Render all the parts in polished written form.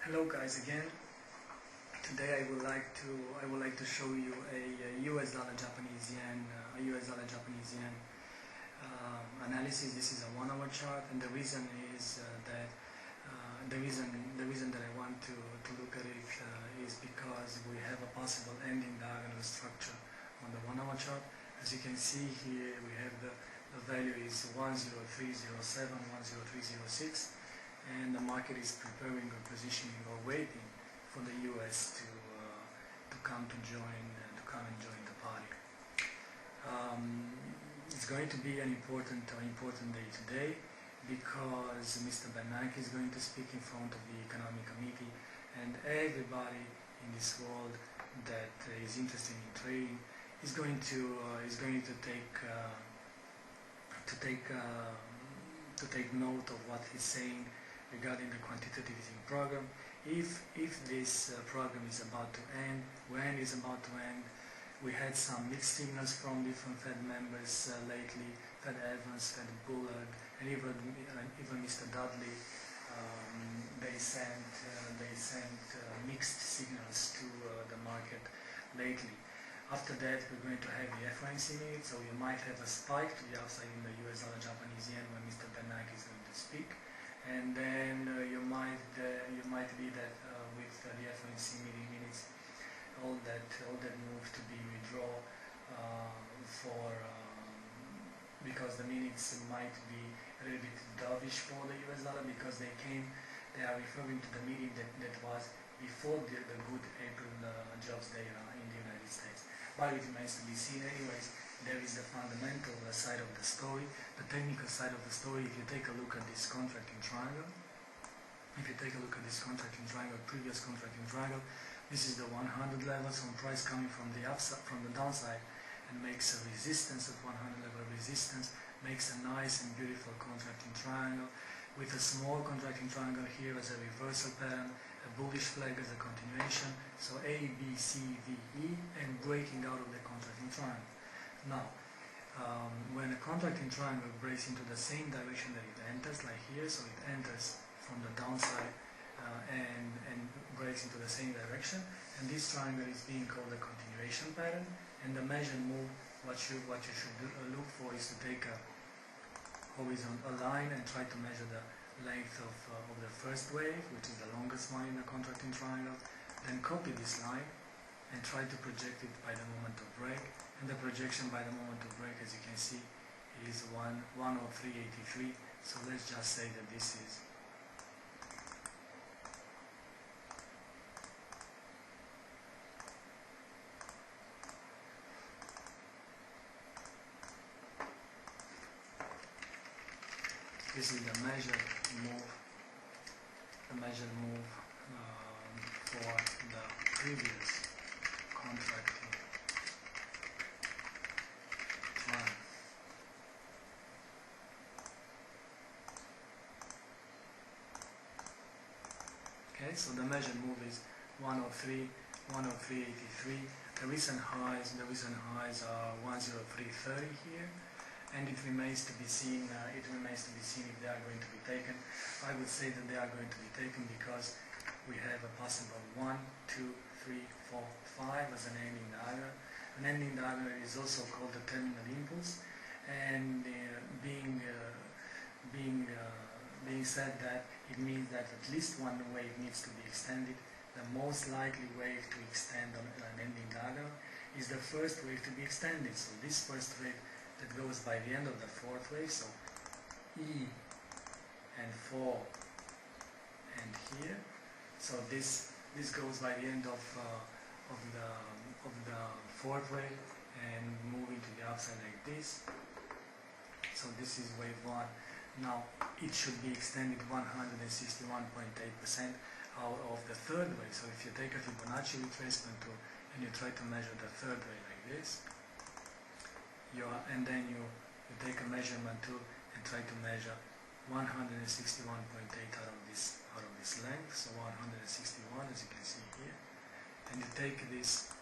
Hello guys again. Today I would like to show you a US dollar Japanese yen analysis. This is a 1 hour chart, and the reason is that the reason that I want to look at it is because we have a possible ending diagonal structure on the 1 hour chart. As you can see here, we have the value is 10307, 10306. And the market is preparing or positioning or waiting for the US to come and join the party. It's going to be an important day today because Mr. Bernanke is going to speak in front of the Economic Committee, and everybody in this world that is interested in trading is going to take note of what he's saying regarding the quantitative easing program. If this program is about to end, when it's about to end. We had some mixed signals from different Fed members lately, Fed Evans, Fed Bullard, and even Mr. Dudley. They sent mixed signals to the market lately. After that, we're going to have the FOMC meeting, so you might have a spike to the upside in the US dollar Japanese yen when Mr. Bernanke is going to speak. And then you might be that with the FOMC meeting minutes, all that move to be withdrawn because the minutes might be a little bit dovish for the US dollar because they are referring to the meeting that was before the good April jobs data in the United States. But it remains to be seen. Anyways, there is the fundamental side of the story, the technical side of the story. If you take a look at this contracting triangle, previous contracting triangle, this is the 100 level, some price coming from the upside, from the downside, and makes a resistance at 100 level resistance, makes a nice and beautiful contracting triangle, with a small contracting triangle here as a reversal pattern, a bullish flag as a continuation, so A, B, C, D, E, and breaking out of the contracting triangle. Now, when a contracting triangle breaks into the same direction that it enters, like here, so it enters from the downside and breaks into the same direction, and this triangle is being called a continuation pattern. And the measured move, what you should look for is to take a horizontal line and try to measure the length of the first wave, which is the longest one in the contracting triangle. Then copy this line and try to project it by the moment of break. And the projection by the moment of break, as you can see, is 103.83. So let's just say that this is the measured move for the previous contracting triangle. Okay, so the measured move is 103.83. The recent highs are 103.30 here. And it remains to be seen. If they are going to be taken. I would say that they are going to be taken because we have a possible 1, 2, 3, 4, 5 as an ending diagonal. An ending diagonal is also called the terminal impulse, and being said that, it means that at least one wave needs to be extended. The most likely wave to extend on an ending diagonal is the first wave to be extended. So this first wave that goes by the end of the fourth wave, so E and 4 and here. So this goes by the end of the fourth wave and moving to the upside like this. So this is wave 1. Now it should be extended 161.8% out of the third wave. So if you take a Fibonacci retracement tool and you try to measure the third wave like this, and then you take a measurement tool and try to measure 161.8 out of this length, so 161 as you can see here, and you take this,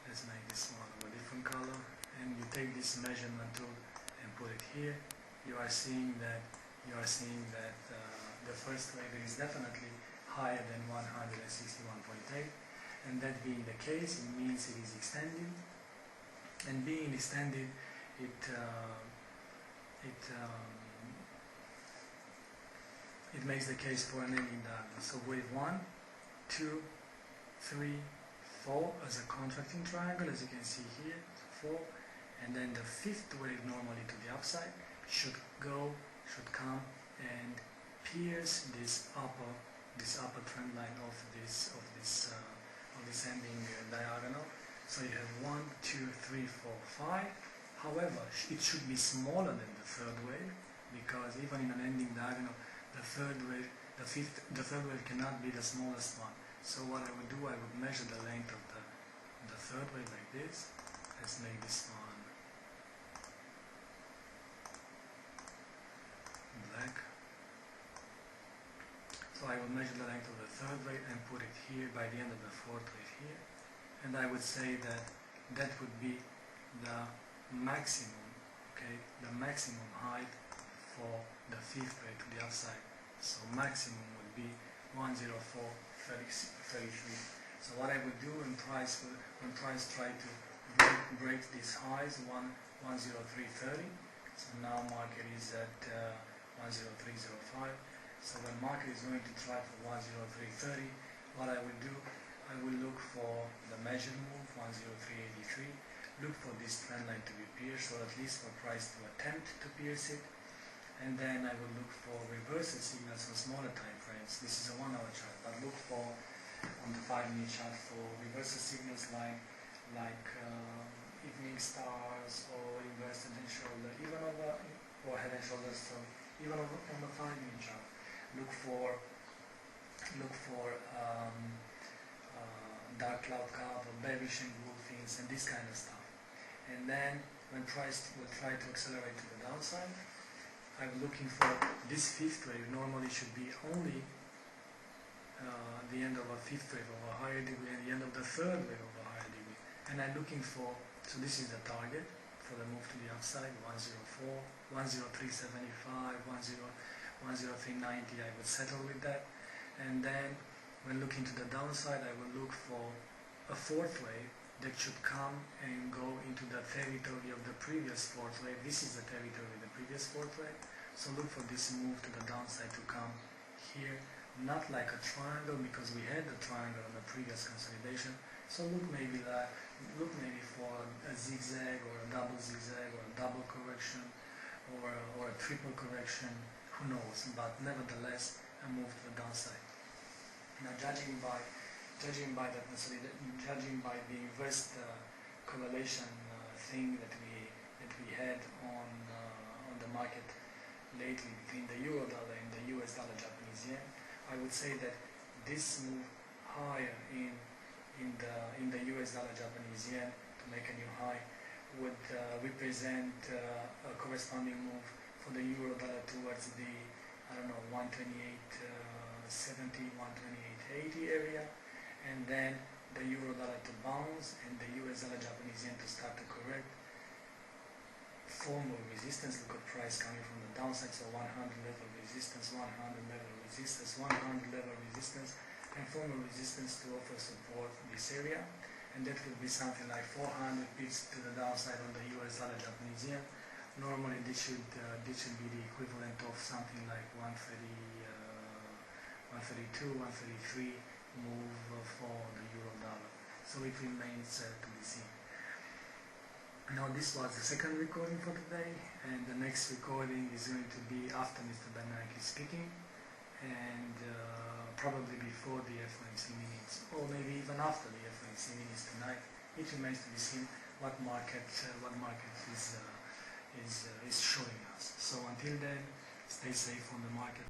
let's make this one of a different color, and you take this measurement tool and put it here. You are seeing that the first wave is definitely higher than 161.8, and that being the case, it means it is extended, and being extended, it makes the case for an ending diagonal. So wave 1, 2, 3, 4 as a contracting triangle, as you can see here, 4, and then the fifth wave normally to the upside should come and pierce this upper trend line of this ending diagonal. So you have 1, 2, 3, 4, 5. However, it should be smaller than the third wave, because even in an ending diagonal, the third wave cannot be the smallest one. So what I would do, I would measure the length of the third wave like this. Let's make this one black. So I will measure the length of the third wave and put it here by the end of the fourth wave here. And I would say that that would be the maximum, okay, the maximum height for the fifth wave to the upside. So maximum would be 104.33. So what I would do when price try to break these highs, 103.30. So now market is at 103.05. So when market is going to try for 103.30, what I will do, I will look for the measured move 103.83. Look for this trend line to be pierced, or at least for price to attempt to pierce it. And then I will look for reversal signals on smaller time frames. This is a 1 hour chart, but look for on the 5-minute chart for reversal signals like evening stars or inverse head and shoulder, even over or head and shoulders. So even on the 5-minute chart, look for dark cloud cup or bearish engulfings and this kind of stuff. And then when price will try to accelerate to the downside, I'm looking for this fifth wave. Normally should be only the end of a fifth wave of a higher degree and the end of the third wave of a higher degree. And I'm looking for, so this is the target for the move to the upside, 104, 103.75, 103.90, I would settle with that. And then when looking to the downside, I will look for a fourth wave that should come and go into the territory of the previous fourth wave. This is the territory of the previous fourth wave. So look for this move to the downside to come here, not like a triangle, because we had the triangle on the previous consolidation. So look maybe for a zigzag or a double zigzag or a double correction or a triple correction, who knows, but nevertheless a move to the downside. Now judging by the inverse correlation thing that we had on the market lately between the euro dollar and the US dollar Japanese yen, I would say that this move higher in the US dollar Japanese yen to make a new high would represent a corresponding move for the euro dollar towards the 128.70, 128.80 area, and then the euro dollar to bounce and the US dollar Japanese yen to start to correct. Formal resistance, look at price coming from the downside, so 100 level resistance, 100 level resistance, 100 level resistance, and formal resistance to offer support this area, and that would be something like 400 pips to the downside on the US dollar Japanese yen. Normally this should be the equivalent of something like 132, 133 move for the euro dollar. So it remains to be seen. Now this was the second recording for today, and the next recording is going to be after Mr. Bernanke is speaking, and probably before the FOMC meetings, or maybe even after the FOMC meetings tonight. It remains to be seen what market is showing us. So until then, stay safe on the market.